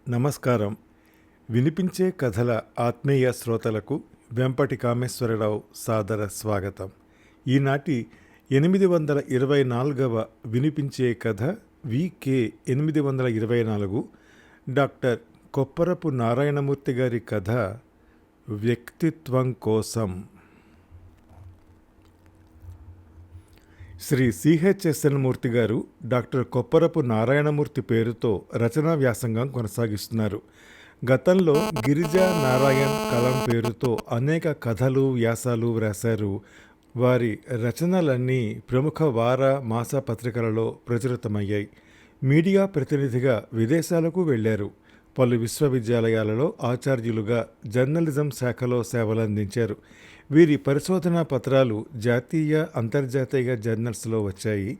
నమస్కారం. వినిపించే కథల ఆత్మీయ శ్రోతలకు వెంపటి కామేశ్వరరావు సాదర స్వాగతం. ఈనాటి 824వ వినిపించే కథ వికే 824 డాక్టర్ కొప్పరపు నారాయణమూర్తి గారి కథ వ్యక్తిత్వం కోసం. శ్రీ సిహెచ్ఎస్ఎన్ మూర్తి గారు డాక్టర్ కొప్పరపు నారాయణమూర్తి పేరుతో రచనా వ్యాసంగం కొనసాగిస్తున్నారు. గతంలో గిరిజా నారాయణ్ కలం పేరుతో అనేక కథలు వ్యాసాలు వ్రాశారు. వారి రచనలన్నీ ప్రముఖ వార మాస పత్రికలలో ప్రచురితమయ్యాయి. మీడియా ప్రతినిధిగా విదేశాలకు వెళ్ళారు. పలు విశ్వవిద్యాలయాలలో ఆచార్యులుగా జర్నలిజం శాఖలో సేవలందించారు. వీరి పరిశోధనా పత్రాలు జాతీయ అంతర్జాతీయ జర్నల్స్లో వచ్చాయి.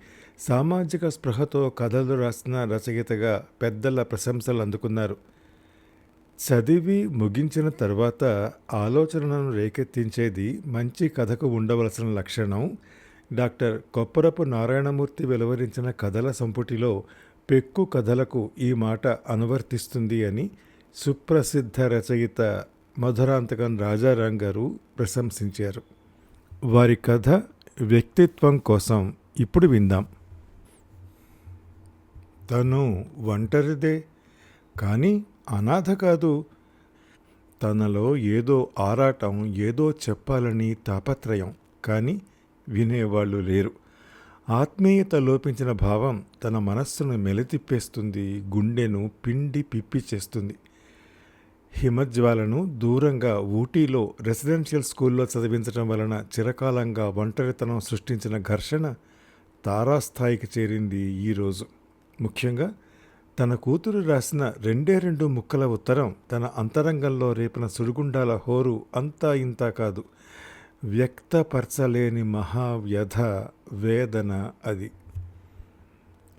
సామాజిక స్పృహతో కథలు రాసిన రచయితగా పెద్దల ప్రశంసలు అందుకున్నారు. చదివి ముగించిన తర్వాత ఆలోచనలను రేకెత్తించేది మంచి కథకు ఉండవలసిన లక్షణం. డాక్టర్ కొప్పరపు నారాయణమూర్తి వెలువరించిన కథల సంపుటిలో పెక్కు కథలకు ఈ మాట అనువర్తిస్తుంది అని సుప్రసిద్ధ రచయిత మధురాంతకం రాజారాం గారు ప్రశంసించారు. వారి కథ వ్యక్తిత్వం కోసం ఇప్పుడు విందాం. తను ఒంటరిదే, కానీ అనాథ కాదు. తనలో ఏదో ఆరాటం, ఏదో చెప్పాలని తాపత్రయం, కానీ వినేవాళ్ళు లేరు. ఆత్మీయత లోపించిన భావం తన మనస్సును మెలితిప్పేస్తుంది, గుండెను పిండి పిప్పి చేస్తుంది. హిమజ్వాలను దూరంగా ఊటీలో రెసిడెన్షియల్ స్కూల్లో చదివించడం వలన చిరకాలంగా ఒంటరితనం సృష్టించిన ఘర్షణ తారాస్థాయికి చేరింది ఈరోజు. ముఖ్యంగా తన కూతురు రాసిన 2 ముక్కల ఉత్తరం తన అంతరంగంలో రేపిన సుడిగుండాల హోరు అంతా ఇంతా కాదు. వ్యక్తపరచలేని మహావ్యధ, వేదన అది.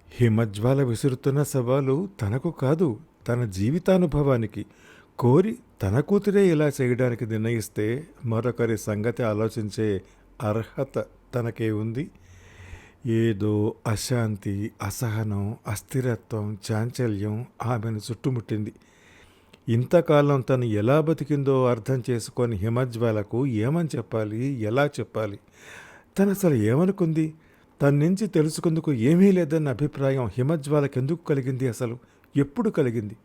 హిమజ్వాల విసురుతున్న సవాలు తనకు కాదు, తన జీవితానుభవానికి. కోరి తన కూతురే ఇలా చేయడానికి నిర్ణయిస్తే మరొకరి సంగతి ఆలోచించే అర్హత తనకే ఉంది. ఏదో అశాంతి, అసహనం, అస్థిరత్వం, చాంచల్యం ఆమెను చుట్టుముట్టింది. ఇంతకాలం తను ఎలా బతికిందో అర్థం చేసుకొని హిమజ్వాలకు ఏమని చెప్పాలి, ఎలా చెప్పాలి? తను అసలు ఏమనుకుంది? తన నుంచి తెలుసుకుందుకు ఏమీ లేదన్న అభిప్రాయం హిమజ్వాలకెందుకు కలిగింది? అసలు ఎప్పుడు కలిగింది?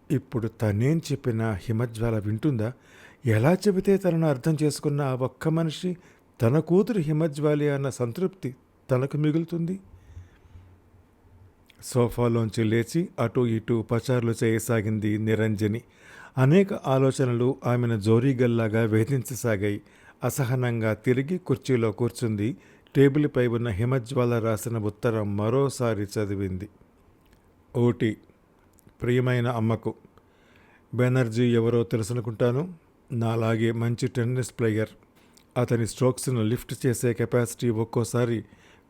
ఇప్పుడు తనేం చెప్పినా హిమజ్వాల వింటుందా? ఎలా చెబితే తనను అర్థం చేసుకున్న ఆ ఒక్క మనిషి తన కూతురు హిమజ్వాలి అన్న సంతృప్తి తనకు మిగులుతుంది? సోఫాలోంచి లేచి అటు ఇటు పచారులు చేయసాగింది నిరంజని. అనేక ఆలోచనలు ఆమెను జోరీగల్లాగా వేధించసాగాయి. అసహనంగా తిరిగి కుర్చీలో కూర్చుంది. టేబుల్పై ఉన్న హిమజ్వాల రాసిన ఉత్తరం మరోసారి చదివింది. ఓటి, ప్రియమైన అమ్మకు, బెనర్జీ ఎవరో తెలుసనుకుంటాను. నాలాగే మంచి టెన్నిస్ ప్లేయర్. అతని స్ట్రోక్స్ను లిఫ్ట్ చేసే కెపాసిటీ ఒక్కోసారి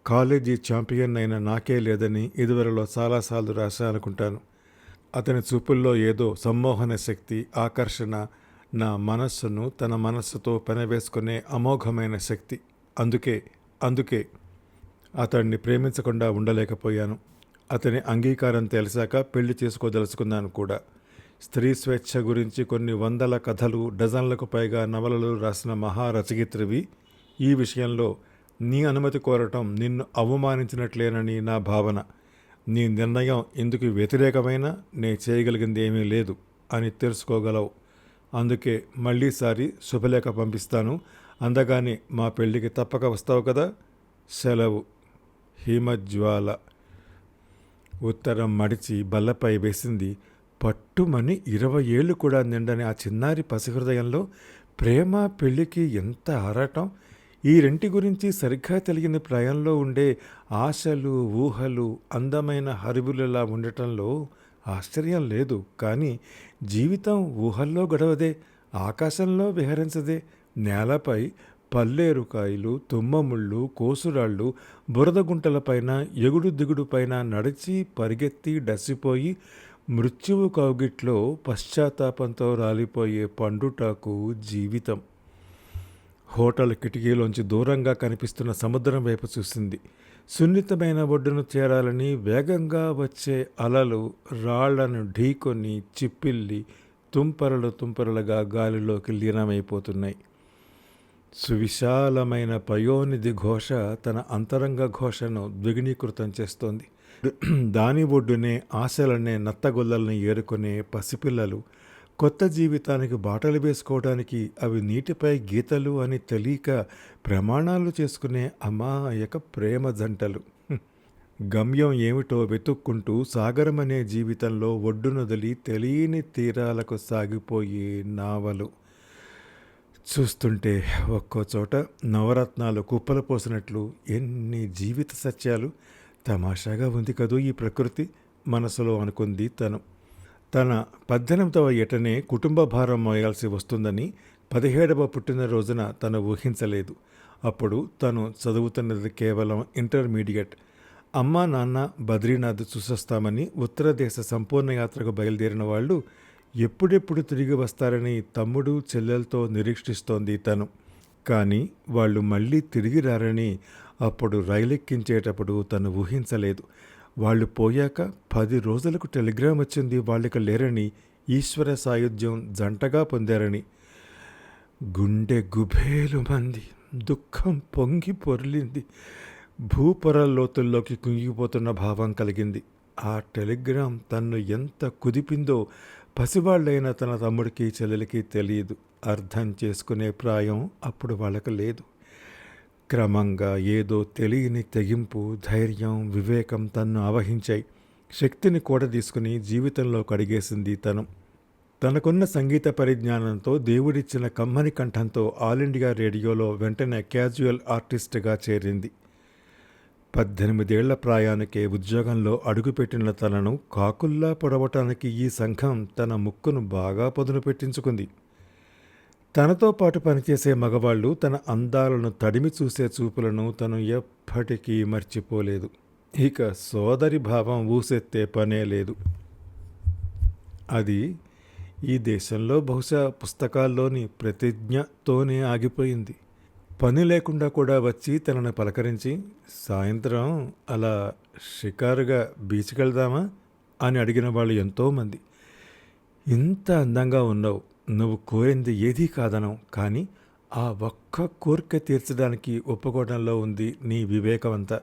కాలేజీ ఛాంపియన్ అయిన నాకే లేదని ఇదివరలో చాలాసార్లు రాశానుకుంటాను. అతని చూపుల్లో ఏదో సమ్మోహన శక్తి, ఆకర్షణ, నా మనస్సును తన మనస్సుతో పెనవేసుకునే అమోఘమైన శక్తి. అందుకే అతన్ని ప్రేమించకుండా ఉండలేకపోయాను. అతని అంగీకారం తెలిసాక పెళ్లి చేసుకోదలుచుకున్నాను కూడా. స్త్రీ స్వేచ్ఛ గురించి కొన్ని వందల కథలు, డజన్లకు పైగా నవలలు రాసిన మహారచయిత్రివి. ఈ విషయంలో నీ అనుమతి కోరటం నిన్ను అవమానించినట్లేనని నా భావన. నీ నిర్ణయం ఇందుకు వ్యతిరేకమైనా నే చేయగలిగింది ఏమీ లేదు అని తెలుసుకోగలవు. అందుకే మళ్ళీసారి శుభలేఖ పంపిస్తాను. అందగానే మా పెళ్ళికి తప్పక వస్తావు కదా? సెలవు, హిమజ్వాల. ఉత్తరం మడిచి బల్లపై వేసింది. పట్టుమని 20 ఏళ్ళు కూడా నిండని ఆ చిన్నారి పసిహృదయంలో ప్రేమ, పెళ్లికి ఎంత ఆరాటం! ఈ రెంటి గురించి సరిగ్గా తెలియని ప్రాయంలో ఉండే ఆశలు, ఊహలు అందమైన హరిబులలా ఉండటంలో ఆశ్చర్యం లేదు. కానీ జీవితం ఊహల్లో గడవదే, ఆకాశంలో విహరించదే. నేలపై పల్లేరుకాయలు, తుమ్మముళ్ళు, కోసురాళ్ళు, బురదగుంటలపైన, ఎగుడు దిగుడు పైన నడిచి పరిగెత్తి డసిపోయి మృత్యువు కౌగిట్లో పశ్చాత్తాపంతో రాలిపోయే పండుటాకు జీవితం. హోటల్ కిటికీలోంచి దూరంగా కనిపిస్తున్న సముద్రం వైపు చూసింది. సున్నితమైన ఒడ్డును చేరాలని వేగంగా వచ్చే అలలు రాళ్లను ఢీకొని చిప్పిల్లి తుంపరలుగా గాలిలోకి లీనమైపోతున్నాయి. సువిశాలమైన పయోనిధి ఘోష తన అంతరంగ ఘోషను ద్విగుణీకృతం చేస్తోంది. దాని ఒడ్డునే ఆశలనే నత్తగొల్లల్ని ఏరుకునే పసిపిల్లలు కొత్త జీవితానికి బాటలు వేసుకోవడానికి అవి నీటిపై గీతలు అని తెలియక ప్రమాణాలు చేసుకునే అమాయక ప్రేమ జంటలు. గమ్యం ఏమిటో వెతుక్కుంటూ సాగరమనే జీవితంలో ఒడ్డునొదిలి తెలియని తీరాలకు సాగిపోయే నావలు. చూస్తుంటే ఒక్కో చోట నవరత్నాలు కుప్పలు పోసినట్లు ఎన్ని జీవిత సత్యాలు. తమాషాగా ఉంది కదూ ఈ ప్రకృతి, మనసులో అనుకుంది తను. తన 18వ ఏటనే కుటుంబ భారం మోయాల్సి వస్తుందని 17వ పుట్టినరోజున తను ఊహించలేదు. అప్పుడు తను చదువుతున్నది కేవలం ఇంటర్మీడియట్. అమ్మా నాన్న బద్రీనాథ్ చూసొస్తామని ఉత్తర దేశ సంపూర్ణ యాత్రకు బయలుదేరిన వాళ్ళు ఎప్పుడెప్పుడు తిరిగి వస్తారని తమ్ముడు చెల్లెలతో నిరీక్షిస్తోంది తను. కానీ వాళ్ళు మళ్ళీ తిరిగి రారని అప్పుడు రైలెక్కించేటప్పుడు తను ఊహించలేదు. వాళ్ళు పోయాక 10 రోజులకు టెలిగ్రామ్ వచ్చింది వాళ్ళకి లేరని, ఈశ్వర సాయుధ్యం జంటగా పొందారని. గుండె గుబేలు మంది, దుఃఖం పొంగి పొర్లింది. భూపర లోతుల్లోకి కుంగిపోతున్న భావం కలిగింది. ఆ టెలిగ్రామ్ తన్ను ఎంత కుదిపిందో పసివాళ్ళైన తన తమ్ముడికి చెల్లెలికి తెలియదు. అర్థం చేసుకునే ప్రాయం అప్పుడు వాళ్ళకు లేదు. క్రమంగా ఏదో తెలియని తెగింపు, ధైర్యం, వివేకం తన్ను ఆవహించాయి. శక్తిని కూడా తీసుకుని జీవితంలో కడిగేసింది తను. తనకున్న సంగీత పరిజ్ఞానంతో, దేవుడిచ్చిన కమ్మని కంఠంతో ఆల్ ఇండియా రేడియోలో వెంటనే క్యాజువల్ ఆర్టిస్ట్గా చేరింది. 18 ఏళ్ల ప్రాయానికే ఉద్యోగంలో అడుగుపెట్టిన తనను కాకుల్లా పొడవటానికి ఈ సంఘం తన ముక్కును బాగా పదును పెట్టించుకుంది. తనతో పాటు పనిచేసే మగవాళ్ళు తన అందాలను తడిమి చూసే చూపులను తను ఎప్పటికీ మర్చిపోలేదు. ఇక సోదరి భావం ఊసెత్తే పనే లేదు. అది ఈ దేశంలో బహుశా పుస్తకాల్లోని ప్రతిజ్ఞతోనే ఆగిపోయింది. పని లేకుండా కూడా వచ్చి తనను పలకరించి, సాయంత్రం అలా షికారుగా బీచ్కి వెళ్దామా అని అడిగిన వాళ్ళు ఎంతోమంది. ఇంత అందంగా ఉన్నావు, నువ్వు కోరింది ఏదీ కాదనం, కానీ ఆ ఒక్క కోరిక తీర్చడానికి ఒప్పుకోవడంలో ఉంది నీ వివేకమంతా.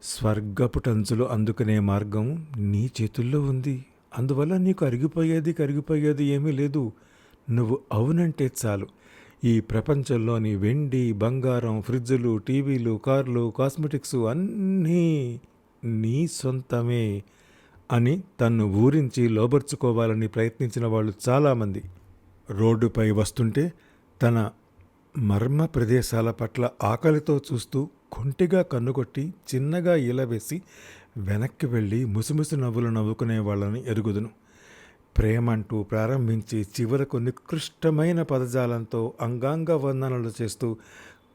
స్వర్గపు టంచులు అందుకునే మార్గం నీ చేతుల్లో ఉంది. అందువల్ల నీకు కరిగిపోయేది ఏమీ లేదు. నువ్వు అవునంటే చాలు. ఈ ప్రపంచంలోని వెండి, బంగారం, ఫ్రిడ్జులు, టీవీలు, కార్లు, కాస్మెటిక్స్ అన్నీ నీ సొంతమే అని తన్ను ఊరించి లోబర్చుకోవాలని ప్రయత్నించిన వాళ్ళు చాలామంది. రోడ్డుపై వస్తుంటే తన మర్మ ప్రదేశాల పట్ల ఆకలితో చూస్తూ కొంటిగా కన్నుకొట్టి చిన్నగా ఈలవేసి వెనక్కి వెళ్ళి ముసిముసి నవ్వులు నవ్వుకునే వాళ్ళని ఎరుగుదును. ప్రేమంటూ ప్రారంభించి చివరకు నికృష్టమైన పదజాలంతో అంగాంగ వందనలు చేస్తూ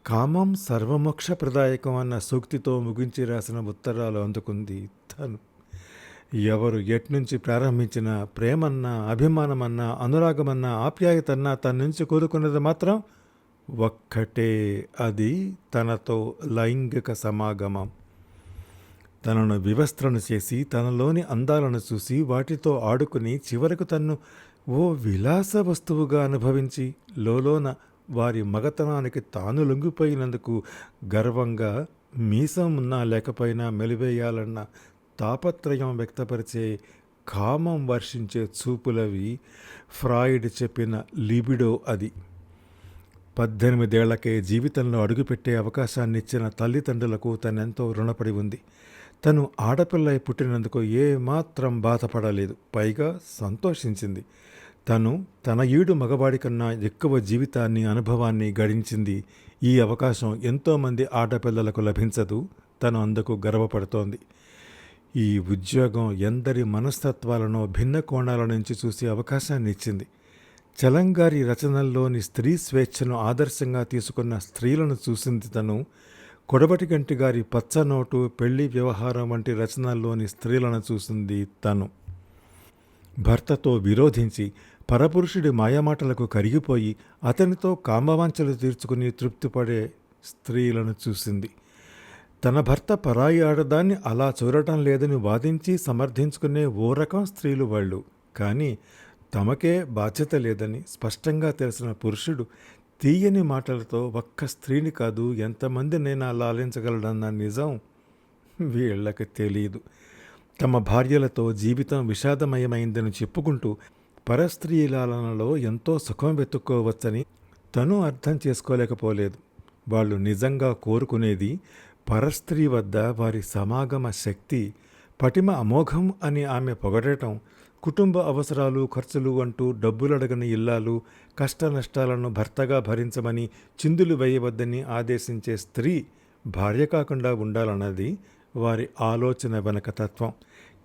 కామం సర్వమోక్షప్రదాయకం అన్న సూక్తితో ముగించి రాసిన ఉత్తరాలు అందుకుంది తను. ఎవరు ఎట్నుంచి ప్రారంభించిన ప్రేమన్నా, అభిమానమన్నా, అనురాగమన్నా, ఆప్యాయతన్నా తన నుంచి కోరుకున్నది మాత్రం ఒక్కటే, అది తనతో లైంగిక సమాగమం. తనను వివస్త్రను చేసి తనలోని అందాలను చూసి వాటితో ఆడుకుని చివరకు తన్ను ఓ విలాస వస్తువుగా అనుభవించి లోలోన వారి మగతనానికి తాను లొంగిపోయినందుకు గర్వంగా మీసం ఉన్నా లేకపోయినా మెలివేయాలన్న తాపత్రయం వ్యక్తపరిచే కామం వర్షించే చూపులవి ఫ్రాయిడ్ చెప్పిన లిబిడో. అది 18 ఏళ్లకే జీవితంలో అడుగుపెట్టే అవకాశాన్నిచ్చిన తల్లిదండ్రులకు తనెంతో రుణపడి ఉంది. తను ఆడపిల్లై పుట్టినందుకు ఏమాత్రం బాధపడలేదు, పైగా సంతోషించింది. తను తన ఈడు మగవాడి కన్నా ఎక్కువ జీవితాన్ని, అనుభవాన్ని గడించింది. ఈ అవకాశం ఎంతోమంది ఆడపిల్లలకు లభించదు. తను అందుకు గర్వపడుతోంది. ఈ ఉద్యోగం ఎందరి మనస్తత్వాలను భిన్న కోణాల నుంచి చూసే అవకాశాన్ని ఇచ్చింది. చలంగారి రచనల్లోని స్త్రీ స్వేచ్ఛను ఆదర్శంగా తీసుకున్న స్త్రీలను చూసింది తను. కొడవటిగంటి గారి పచ్చనోటు, పెళ్లి వ్యవహారం వంటి రచనల్లోని స్త్రీలను చూసింది తను. భర్తతో విరోధించి పరపురుషుడి మాయమాటలకు కరిగిపోయి అతనితో కామవాంఛలు తీర్చుకుని తృప్తిపడే స్త్రీలను చూసింది. తన భర్త పరాయి ఆడదాన్ని అలా చూడటం లేదని వాదించి సమర్థించుకునే ఓ రకం స్త్రీలు వాళ్ళు. కానీ తమకే బాధ్యత లేదని స్పష్టంగా తెలిసిన పురుషుడు తీయని మాటలతో ఒక్క స్త్రీని కాదు ఎంతమందినైనా లాలించగలడన్న నిజం వీళ్ళకి తెలియదు. తమ భార్యలతో జీవితం విషాదమయమైందని చెప్పుకుంటూ పరస్త్రీ లాలనలో ఎంతో సుఖం వెతుక్కోవచ్చని తను అర్థం చేసుకోలేకపోలేదు. వాళ్ళు నిజంగా కోరుకునేది పరస్త్రీ వద్ద వారి సమాగమ శక్తి, పటిమ అమోఘం అని ఆమె పొగడటం, కుటుంబ అవసరాలు ఖర్చులు అంటూ డబ్బులడగని ఇల్లాలు, కష్ట నష్టాలను భర్తగా భరించమని చిందులు వేయవద్దని ఆదేశించే స్త్రీ భార్య కాకుండా ఉండాలన్నది వారి ఆలోచన వెనక తత్వం.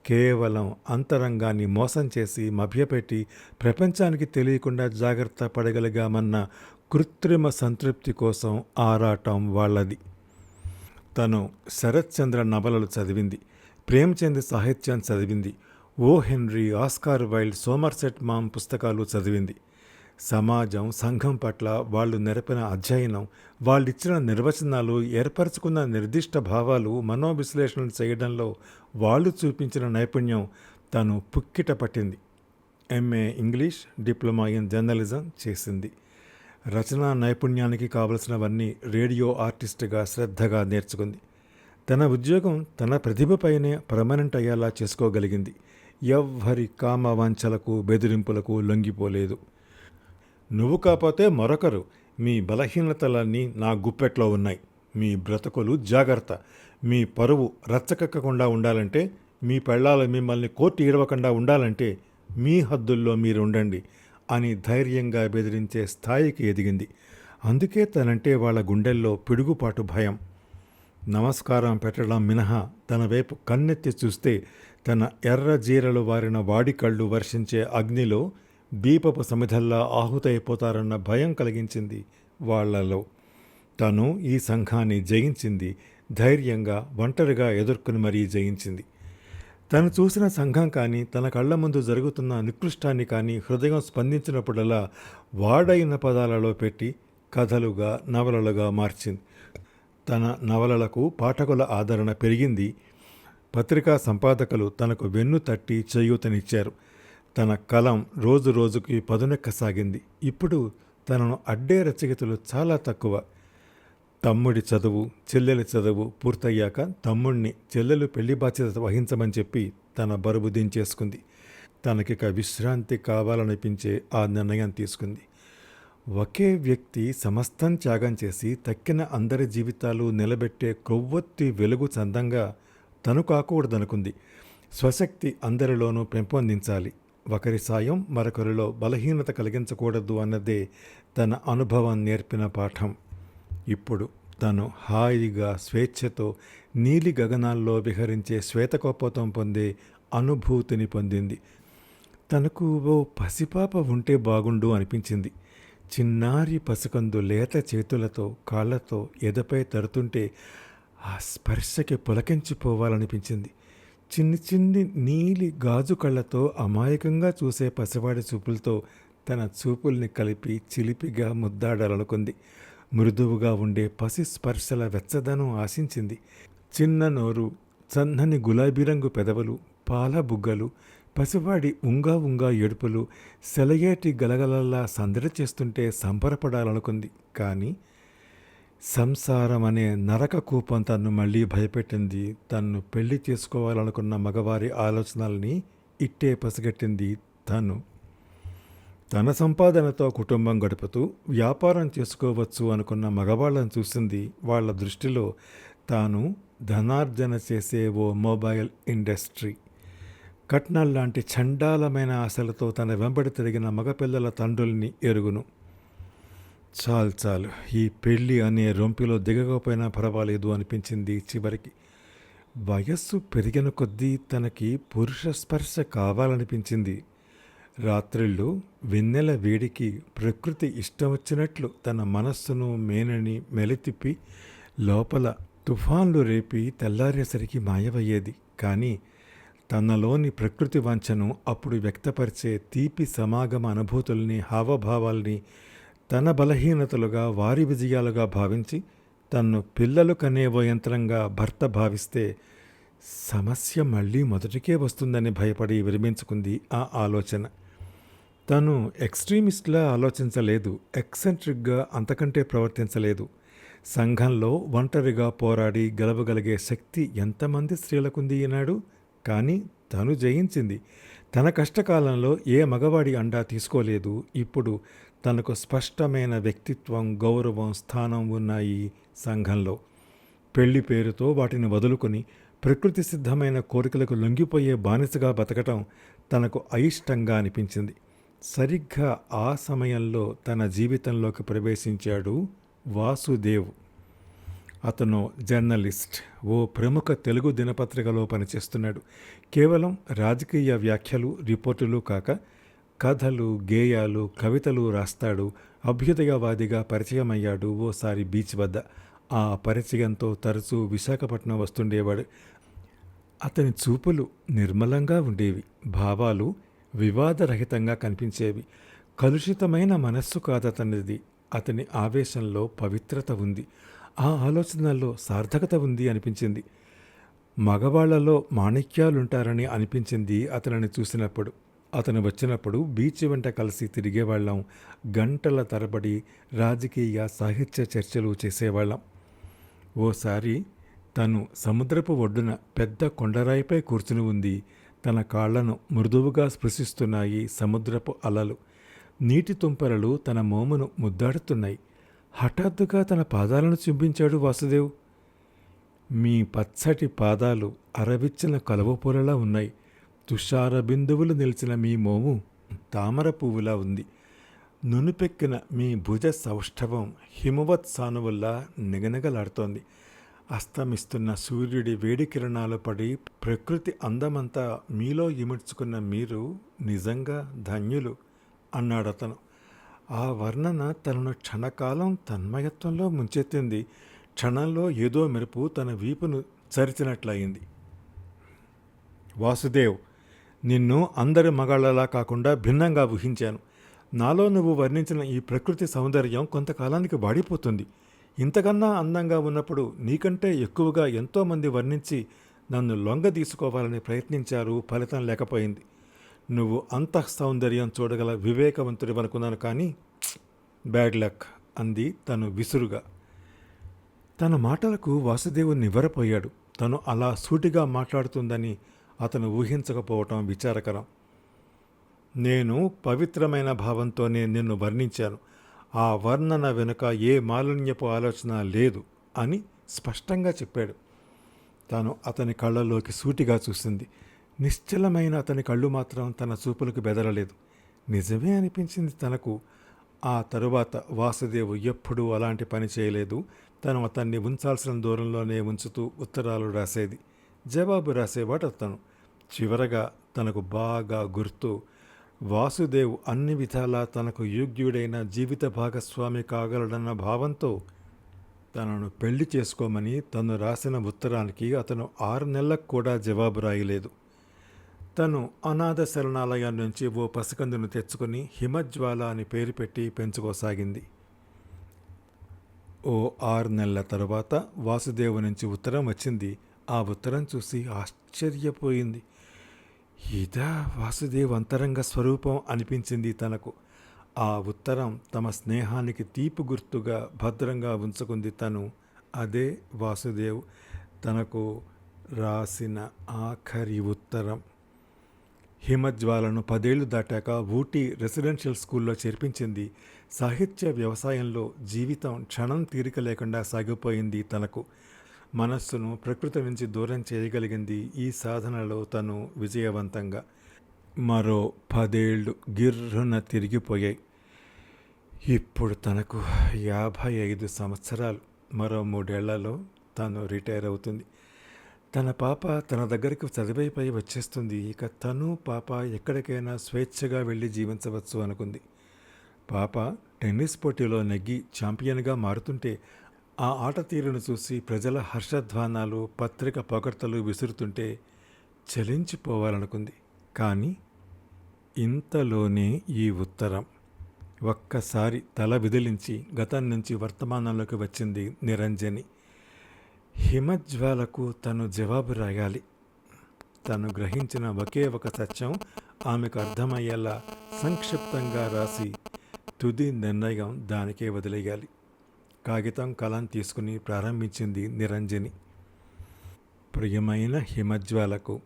కేవలం అంతరంగాన్ని మోసం చేసి మభ్యపెట్టి ప్రపంచానికి తెలియకుండా జాగ్రత్త పడగలిగామన్న కృత్రిమ సంతృప్తి కోసం ఆరాటం వాళ్ళది. తను శరత్చంద్ర నవలలు చదివింది, ప్రేమ్చంద్ సాహిత్యం చదివింది, ఓ henry, Oscar Wilde, Somerset ma'am పుస్తకాలు చదివింది. సమాజం, సంఘం పట్ల వాళ్ళు నెరపిన అధ్యయనం, వాళ్ళిచ్చిన నిర్వచనాలు, ఏర్పరచుకున్న నిర్దిష్ట భావాలు, మనోవిశ్లేషణలు చేయడంలో వాళ్ళు చూపించిన నైపుణ్యం తను పుక్కిట పట్టింది. MA English, diploma in journalism చేసింది. రచనా నైపుణ్యానికి కావలసినవన్నీ రేడియో ఆర్టిస్టుగా శ్రద్ధగా నేర్చుకుంది. తన ఉద్యోగం తన ప్రతిభపైనే పర్మనెంట్ అయ్యేలా చేసుకోగలిగింది. ఎవ్వరి కామవాంఛలకు బెదిరింపులకు లొంగిపోలేదు. నువ్వు కాకపోతే మరొకరు, మీ బలహీనతలన్నీ నా గుప్పెట్లో ఉన్నాయి, మీ బ్రతుకులు జాగ్రత్త, మీ పరువు రచ్చకెక్కకుండా ఉండాలంటే, మీ పెళ్ళాలు మిమ్మల్ని కోర్టు ఈడవకుండా ఉండాలంటే మీ హద్దుల్లో మీరు ఉండండి అని ధైర్యంగా బెదిరించే స్థాయికి ఎదిగింది. అందుకే తనంటే వాళ్ళ గుండెల్లో పిడుగుపాటు భయం. నమస్కారం పెట్టడం మినహా తన వైపు కన్నెత్తి చూస్తే తన ఎర్ర జీరలు వారిన వాడి కళ్ళు వర్షించే అగ్నిలో దీపపు సమిధల్లా ఆహుతైపోతారన్న భయం కలిగించింది వాళ్లలో. తను ఈ సంఘాన్ని జయించింది, ధైర్యంగా ఒంటరిగా ఎదుర్కొని మరీ జయించింది. తను చూసిన సంఘం కానీ, తన కళ్ళ ముందు జరుగుతున్న నికృష్టాన్ని కానీ హృదయం స్పందించినప్పుడల్లా వాడైన పదాలలో పెట్టి కథలుగా, నవలలుగా మార్చింది. తన నవలలకు పాఠకుల ఆదరణ పెరిగింది. పత్రికా సంపాదకులు తనకు వెన్ను తట్టి చేయూతనిచ్చారు. తన కలం రోజు రోజుకి పదునెక్కసాగింది. ఇప్పుడు తనను అడ్డే రచయితలు చాలా తక్కువ. తమ్ముడి చదువు, చెల్లెలి చదువు పూర్తయ్యాక తమ్ముణ్ణి చెల్లెలు పెళ్లి బాధ్యత వహించమని చెప్పి తన బరువు దించేసుకుంది. తనకిక విశ్రాంతి కావాలనిపించే ఆ నిర్ణయం తీసుకుంది. ఒకే వ్యక్తి సమస్తం త్యాగం చేసి తక్కిన అందరి జీవితాలు నిలబెట్టే కొవ్వొత్తి వెలుగు చందంగా తను కాకూడదనుకుంది. స్వశక్తి అందరిలోనూ పెంపొందించాలి. ఒకరి సాయం మరొకరిలో బలహీనత కలిగించకూడదు అన్నదే తన అనుభవం నేర్పిన పాఠం. ఇప్పుడు తను హాయిగా స్వేచ్ఛతో నీలి గగనాల్లో విహరించే శ్వేతకోపతం పొందే అనుభూతిని పొందింది. తనకు ఓ పసిపాప ఉంటే బాగుండు అనిపించింది. చిన్నారి పసికందు లేత చేతులతో కాళ్లతో ఎదపై తరుతుంటే ఆ స్పర్శకి పులకించిపోవాలనిపించింది. చిన్ని చిన్ని నీలి గాజు కళ్ళతో అమాయకంగా చూసే పసివాడి చూపులతో తన చూపుల్ని కలిపి చిలిపిగా ముద్దాడాలనుకుంది. మృదువుగా ఉండే పసి స్పర్శల వెచ్చదనం ఆశించింది. చిన్న నోరు, చన్నని గులాబీ రంగు పెదవులు, పాల బుగ్గలు, పసివాడి ఉంగా ఉంగా ఏడుపులు సెలయేటి గలగలల్లా సందడి చేస్తుంటే సంబరపడాలనుకుంది. కానీ సంసారం అనే నరక కూపం తన్ను మళ్ళీ భయపెట్టింది. తన్ను పెళ్లి చేసుకోవాలనుకున్న మగవారి ఆలోచనల్ని ఇట్టే పసిగట్టింది తను. తన సంపాదనతో కుటుంబం గడుపుతూ వ్యాపారం చేసుకోవచ్చు అనుకున్న మగవాళ్ళని చూసింది. వాళ్ళ దృష్టిలో తాను ధనార్జన చేసే ఓ మొబైల్ ఇండస్ట్రీ. కట్నాల్లాంటి చండాలమైన ఆశలతో తన వెంబడి తిరిగిన మగపిల్లల తండ్రుల్ని ఎరుగును. చాలు, ఈ పెళ్ళి అనే రొంపిలో దిగకపోయినా పర్వాలేదు అనిపించింది చివరికి. వయస్సు పెరిగిన కొద్దీ తనకి పురుష స్పర్శ కావాలనిపించింది. రాత్రిళ్ళు వెన్నెల వేడికి ప్రకృతి ఇష్టం వచ్చినట్లు తన మనస్సును మేనని మెలితిప్పి లోపల తుఫాన్లు రేపి తెల్లారేసరికి మాయమయ్యేది. కానీ తనలోని ప్రకృతి వాంఛను అప్పుడు వ్యక్తపరిచే తీపి సమాగమ అనుభూతుల్ని, హావభావాల్ని తన బలహీనతలుగా, వారి విజయాలుగా భావించి తన్ను పిల్లలు కనేవో యంత్రంగా భర్త భావిస్తే సమస్య మళ్ళీ మొదటికే వస్తుందని భయపడి విరమించుకుంది ఆ ఆలోచన. తను ఎక్స్ట్రీమిస్ట్లా ఆలోచించలేదు, ఎక్సెంట్రిక్గా అంతకంటే ప్రవర్తించలేదు. సంఘంలో ఒంటరిగా పోరాడి గెలవగలిగే శక్తి ఎంతమంది స్త్రీలకుంది ఈనాడు? కానీ తను జయించింది. తన కష్టకాలంలో ఏ మగవాడి అండా తీసుకోలేదు. ఇప్పుడు తనకు స్పష్టమైన వ్యక్తిత్వం, గౌరవం, స్థానం ఉన్నాయి సంఘంలో. పెళ్లి పేరుతో వాటిని వదులుకొని ప్రకృతి సిద్ధమైన కోరికలకు లొంగిపోయే బానిసగా బతకటం తనకు అయిష్టంగా అనిపించింది. సరిగ్గా ఆ సమయంలో తన జీవితంలోకి ప్రవేశించాడు వాసుదేవ్. అతను జర్నలిస్ట్, ఓ ప్రముఖ తెలుగు దినపత్రికలో పనిచేస్తున్నాడు. కేవలం రాజకీయ వ్యాఖ్యలు, రిపోర్టులు కాక కథలు, గేయాలు, కవితలు రాస్తాడు. అభ్యుదయవాదిగా పరిచయమయ్యాడు ఓసారి బీచ్ వద్ద. ఆ పరిచయంతో తరచూ విశాఖపట్నం వస్తుండేవాడు. అతని చూపులు నిర్మలంగా ఉండేవి, భావాలు వివాదరహితంగా కనిపించేవి. కలుషితమైన మనస్సు కాదతనిది. అతని ఆవేశంలో పవిత్రత ఉంది, ఆ ఆలోచనల్లో సార్థకత ఉంది అనిపించింది. మగవాళ్లలో మాణిక్యాలుంటారని అనిపించింది అతనిని చూసినప్పుడు. అతను వచ్చినప్పుడు బీచ్ వెంట కలిసి తిరిగేవాళ్ళం. గంటల తరబడి రాజకీయ, సాహిత్య చర్చలు చేసేవాళ్ళం. ఓసారి తను సముద్రపు ఒడ్డున పెద్ద కొండరాయిపై కూర్చుని ఉంది. తన కాళ్లను మృదువుగా స్పృశిస్తున్నాయి సముద్రపు అలలు. నీటి తుంపరలు తన మోమును ముద్దాడుతున్నాయి. హఠాత్తుగా తన పాదాలను చుంబించాడు వాసుదేవ్. మీ పచ్చటి పాదాలు అరవిచ్చిన కలువపూలలా ఉన్నాయి. తుషార బిందువులు నిలిచిన మీ మోము తామర పువ్వులా ఉంది. నునుపెక్కిన మీ భుజ సౌష్ఠవం హిమవత్ సానువుల్లా నిగనగలాడుతోంది. అస్తమిస్తున్న సూర్యుడి వేడి కిరణాలు పడి ప్రకృతి అందమంతా మీలో ఇముడ్చుకున్న మీరు నిజంగా ధన్యులు అన్నాడతను. ఆ వర్ణన తనను క్షణకాలం తన్మయత్వంలో ముంచెత్తింది. క్షణంలో ఏదో మెరుపు తన వీపును చరిచినట్లయింది. వాసుదేవ్, నిన్ను అందరి మగాళ్లలా కాకుండా భిన్నంగా ఊహించాను. నాలో నువ్వు వర్ణించిన ఈ ప్రకృతి సౌందర్యం కొంతకాలానికి వాడిపోతుంది. ఇంతకన్నా అందంగా ఉన్నప్పుడు నీకంటే ఎక్కువగా ఎంతోమంది వర్ణించి నన్ను లొంగ తీసుకోవాలని ప్రయత్నించారు, ఫలితం లేకపోయింది. నువ్వు అంతః సౌందర్యం చూడగల వివేకవంతుడివనుకున్నాను, కానీ బ్యాడ్ లక్ అంది తను విసురుగా. తన మాటలకు వాసుదేవు నివ్వెరపోయాడు. తను అలా సూటిగా మాట్లాడుతుందని అతను ఊహించకపోవటం విచారకరం. నేను పవిత్రమైన భావంతోనే నిన్ను వర్ణించాను. ఆ వర్ణన వెనుక ఏ మాలిన్యపు ఆలోచన లేదు అని స్పష్టంగా చెప్పాడు. తాను అతని కళ్ళలోకి సూటిగా చూసింది. నిశ్చలమైన అతని కళ్ళు మాత్రం తన చూపులకు బెదరలేదు. నిజమే అనిపించింది తనకు. ఆ తరువాత వాసుదేవు ఎప్పుడూ అలాంటి పని చేయలేదు. తను అతన్ని ఉంచాల్సిన దూరంలోనే ఉంచుతూ ఉత్తరాలు రాసేది, జవాబు రాసేవాడు అతను. చివరగా తనకు బాగా గుర్తు, వాసుదేవ్ అన్ని విధాలా తనకు యోగ్యుడైన జీవిత భాగస్వామి కాగలడన్న భావంతో తనను పెళ్లి చేసుకోమని తను రాసిన ఉత్తరానికి అతను 6 నెలలకు కూడా జవాబు రాయలేదు. తను అనాథ శరణాలయం నుంచి ఓ పసికందును తెచ్చుకుని హిమజ్వాల అని పేరు పెట్టి పెంచుకోసాగింది. ఓ 6 నెలల తరువాత వాసుదేవు నుంచి ఉత్తరం వచ్చింది. ఆ ఉత్తరం చూసి ఆశ్చర్యపోయింది. ఇదా వాసుదేవ్ అంతరంగ స్వరూపం అనిపించింది తనకు. ఆ ఉత్తరం తమ స్నేహానికి తీపి గుర్తుగా భద్రంగా ఉంచుకుంది తను. అదే వాసుదేవ్ తనకు రాసిన ఆఖరి ఉత్తరం. హిమజ్వాలను 10 ఏళ్లు దాటాక ఊటీ రెసిడెన్షియల్ స్కూల్లో చేర్పించింది. సాహిత్య వ్యవసాయంలో జీవితం క్షణం తీరిక లేకుండా సాగిపోయింది తనకు. మనస్సును ప్రకృతి నుంచి దూరం చేయగలిగింది ఈ సాధనలో తను విజయవంతంగా. మరో 10 ఏళ్ళు గిర్రున తిరిగిపోయాయి. ఇప్పుడు తనకు 55 సంవత్సరాలు. మరో 3 ఏళ్లలో తను రిటైర్ అవుతుంది. తన పాప తన దగ్గరికి చదివైపోయి వచ్చేస్తుంది. ఇక తను పాప ఎక్కడికైనా స్వేచ్ఛగా వెళ్ళి జీవించవచ్చు అనుకుంది. పాప టెన్నిస్ పోటీలో నెగ్గి ఛాంపియన్గా మారుతుంటే ఆ ఆట తీరును చూసి ప్రజల హర్షధ్వానాలు, పత్రిక పొగడ్తలు విసురుతుంటే చలించిపోవాలనుకుంది. కానీ ఇంతలోనే ఈ ఉత్తరం. ఒక్కసారి తల విదిలించి గతం నుంచి వర్తమానంలోకి వచ్చింది నిరంజని. హిమజ్వాలకు తను జవాబు రాయాలి. తను గ్రహించిన ఒకే ఒక సత్యం ఆమెకు అర్థమయ్యేలా సంక్షిప్తంగా రాసి తుది నిర్ణయం దానికే వదిలేయాలి. కాగితం కలం తీసుకుని ప్రారంభించింది నిరంజని. ప్రియమైన హిమజ్వాలకు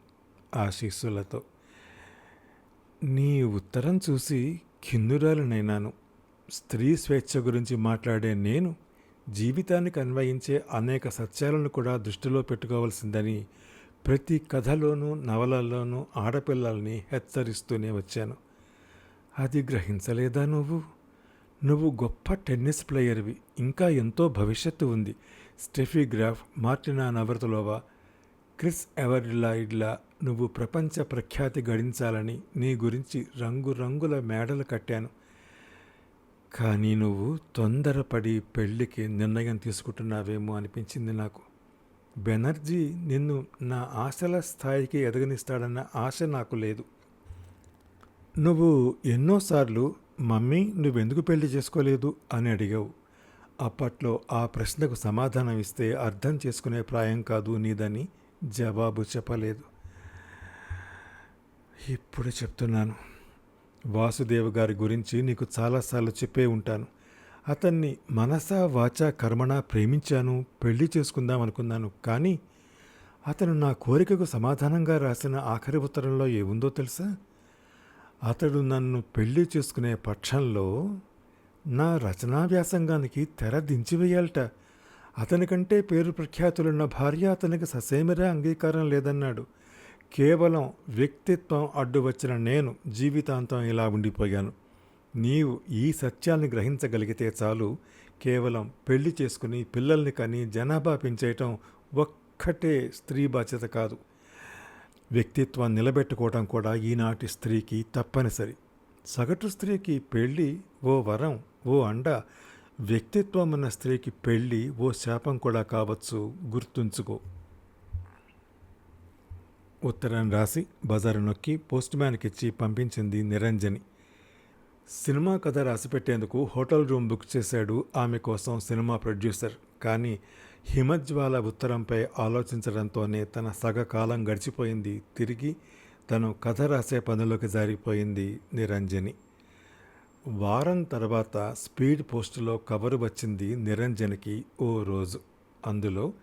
ఆశీస్సులతో. నీ ఉత్తరం చూసి కిన్నురాలినైనాను. స్త్రీ స్వేచ్ఛ గురించి మాట్లాడే నేను జీవితానికి అన్వయించే అనేక సత్యాలను కూడా దృష్టిలో పెట్టుకోవాల్సిందని ప్రతి కథలోనూ నవలల్లోనూ ఆడపిల్లల్ని హెచ్చరిస్తూనే వచ్చాను. అది గ్రహించలేదా నువ్వు? నువ్వు గొప్ప టెన్నిస్ ప్లేయర్వి. ఇంకా ఎంతో భవిష్యత్తు ఉంది. స్టెఫీ గ్రాఫ్, మార్టినా నవరతులోవా, క్రిస్ ఎవరిలాయిడ్లా నువ్వు ప్రపంచ ప్రఖ్యాతి గడించాలని నీ గురించి రంగురంగుల మేడలు కట్టాను. కానీ నువ్వు తొందరపడి పెళ్ళికి నిర్ణయం తీసుకుంటున్నావేమో అనిపించింది నాకు. బెనర్జీ నిన్ను నా ఆశల స్థాయికి ఎదగనిస్తాడన్న ఆశ నాకు లేదు. నువ్వు ఎన్నోసార్లు మమ్మీ నువ్వెందుకు పెళ్లి చేసుకోలేదు అని అడిగావు. అప్పట్లో ఆ ప్రశ్నకు సమాధానం ఇస్తే అర్థం చేసుకునే ప్రాయం కాదు నీదని జవాబు చెప్పలేదు. ఇప్పుడు చెప్తున్నాను. వాసుదేవ్ గారి గురించి నీకు చాలాసార్లు చెప్పే ఉంటాను. అతన్ని మనసా వాచా కర్మణా ప్రేమించాను, పెళ్లి చేసుకుందాం అనుకున్నాను. కానీ అతను నా కోరికకు సమాధానంగా రాసిన ఆఖరి ఉత్తరంలో ఏముందో తెలుసా? అతడు నన్ను పెళ్లి చేసుకునే పక్షంలో నా రచనా వ్యాసంగానికి తెర దించివేయాలట. అతనికంటే పేరు ప్రఖ్యాతులున్న భార్య అతనికి ససేమిరా అంగీకారం లేదన్నాడు. కేవలం వ్యక్తిత్వం అడ్డు వచ్చిన నేను జీవితాంతం ఇలా ఉండిపోయాను. నీవు ఈ సత్యాన్ని గ్రహించగలిగితే చాలు. కేవలం పెళ్లి చేసుకుని పిల్లల్ని కని జనాభా పెంచేయటం ఒక్కటే స్త్రీ బాధ్యత కాదు. వ్యక్తిత్వం నిలబెట్టుకోవటం కూడా ఈనాటి స్త్రీకి తప్పనిసరి. సగటు స్త్రీకి పెళ్ళి ఓ వరం, ఓ అండ. వ్యక్తిత్వం ఉన్న స్త్రీకి పెళ్ళి ఓ శాపం కూడా కావచ్చు. గుర్తుంచుకో. ఉత్తరం రాసి బజారు నొక్కి పోస్ట్ మ్యాన్కి ఇచ్చి పంపించింది నిరంజని. సినిమా కథ రాసిపెట్టేందుకు హోటల్ రూమ్ బుక్ చేశాడు ఆమె కోసం సినిమా ప్రొడ్యూసర్. కానీ హిమజ్వాల ఉత్తరంపై ఆలోచించడంతోనే తన సగకాలం గడిచిపోయింది. తిరిగి తను కథ రాసే పనిలోకి జారిపోయింది నిరంజని. వారం తర్వాత స్పీడ్ పోస్టులో కవరు వచ్చింది నిరంజనికి ఓ రోజు. అందులో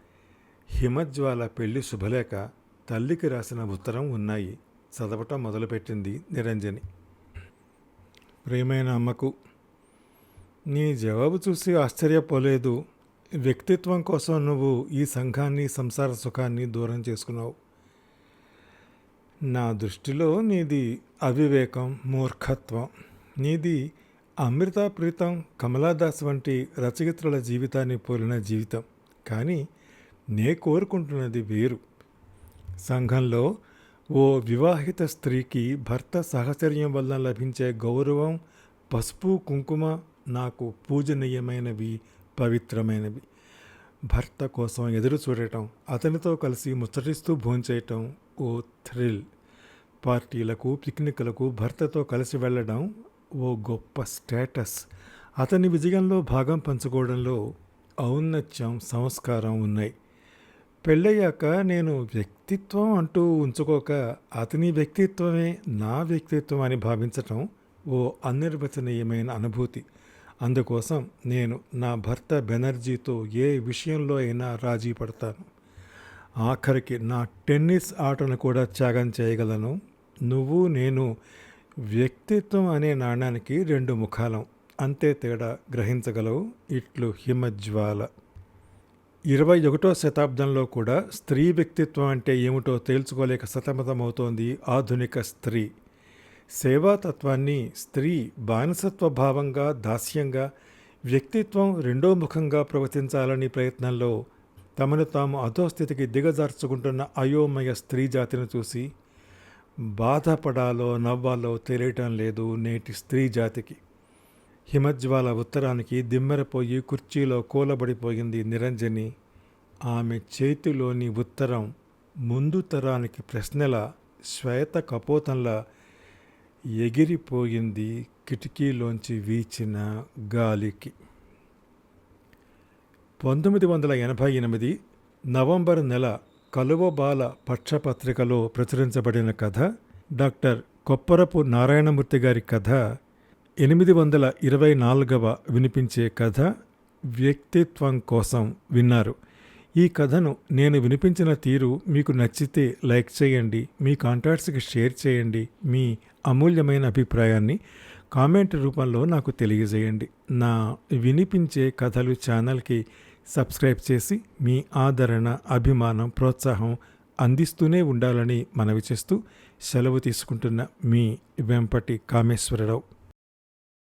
హిమజ్వాల పెళ్లి శుభలేఖ, తల్లికి రాసిన ఉత్తరం ఉన్నాయి. చదవటం మొదలుపెట్టింది నిరంజని. ప్రియమైన అమ్మకు, నీ జవాబు చూసి ఆశ్చర్యపోలేదు. వ్యక్తిత్వం కోసం నువ్వు ఈ సంఘాన్ని, సంసార సుఖాన్ని దూరం చేసుకున్నావు. నా దృష్టిలో నీది అవివేకం, మూర్ఖత్వం. నీది అమృతా ప్రీతం, కమలాదాస్ వంటి రచయిత్రుల జీవితాన్ని పోలిన జీవితం. కానీ నే కోరుకుంటున్నది వేరు. సంఘంలో ఓ వివాహిత స్త్రీకి భర్త సహచర్యం వల్ల లభించే గౌరవం, పసుపు కుంకుమ నాకు పూజనీయమైనవి, పవిత్రమైనవి. భర్త కోసం ఎదురు చూడటం, అతనితో కలిసి ముచ్చటిస్తూ భోంచేయటం ఓ థ్రిల్. పార్టీలకు, పిక్నిక్లకు భర్తతో కలిసి వెళ్ళడం ఓ గొప్ప స్టేటస్. అతని విజయంలో భాగం పంచుకోవడంలో ఔన్నత్యం, సంస్కారం ఉన్నాయి. పెళ్ళయ్యాక నేను వ్యక్తిత్వం అంటూ ఉంచుకోక అతని వ్యక్తిత్వమే నా వ్యక్తిత్వం అని భావించటం ఓ అనిర్వచనీయమైన అనుభూతి. అందుకోసం నేను నా భర్త బెనర్జీతో ఏ విషయంలో అయినా రాజీ పడతాను. ఆఖరికి నా టెన్నిస్ ఆటను కూడా త్యాగం చేయగలను. నువ్వు నేను వ్యక్తిత్వం అనే నాణానికి రెండు ముఖాలం. అంతే తేడా గ్రహించగలవు. ఇట్లు హిమజ్వాల. 21వ శతాబ్దంలో కూడా స్త్రీ వ్యక్తిత్వం అంటే ఏమిటో తేల్చుకోలేక సతమతమవుతోంది ఆధునిక స్త్రీ. సేవాతత్వాన్ని స్త్రీ బానిసత్వ భావంగా, దాస్యంగా, వ్యక్తిత్వం రెండో ముఖంగా ప్రవర్తించాలని ప్రయత్నంలో తమను తాము అధోస్థితికి దిగజార్చుకుంటున్న అయోమయ స్త్రీ జాతిని చూసి బాధపడాలో నవ్వాలో తెలియటం లేదు నేటి స్త్రీ జాతికి. హిమజ్వాల ఉత్తరానికి దిమ్మెరపోయి కుర్చీలో కూలబడిపోయింది నిరంజని. ఆమె చేతిలోని ఉత్తరం ముందు తరానికి ప్రశ్నల శ్వేత కపోతంలా ఎగిరిపోయింది కిటికీలోంచి వీచిన గాలికి. 1988 నవంబర్ నెల కలువబాల పక్షపత్రికలో ప్రచురించబడిన కథ డాక్టర్ కొప్పరపు నారాయణమూర్తి గారి కథ 824వ వినిపించే కథ వ్యక్తిత్వం కోసం విన్నారు. ఈ కథను నేను వినిపించిన తీరు మీకు నచ్చితే లైక్ చేయండి, మీ కాంటాక్ట్స్కి షేర్ చేయండి, మీ అమూల్యమైన అభిప్రాయాన్ని కామెంట్ రూపంలో నాకు తెలియజేయండి. నా వినిపించే కథలు ఛానల్కి సబ్స్క్రైబ్ చేసి మీ ఆదరణ, అభిమానం, ప్రోత్సాహం అందిస్తూనే ఉండాలని మనవి చేస్తూ సెలవు తీసుకుంటున్న మీ వెంపటి కామేశ్వరరావు.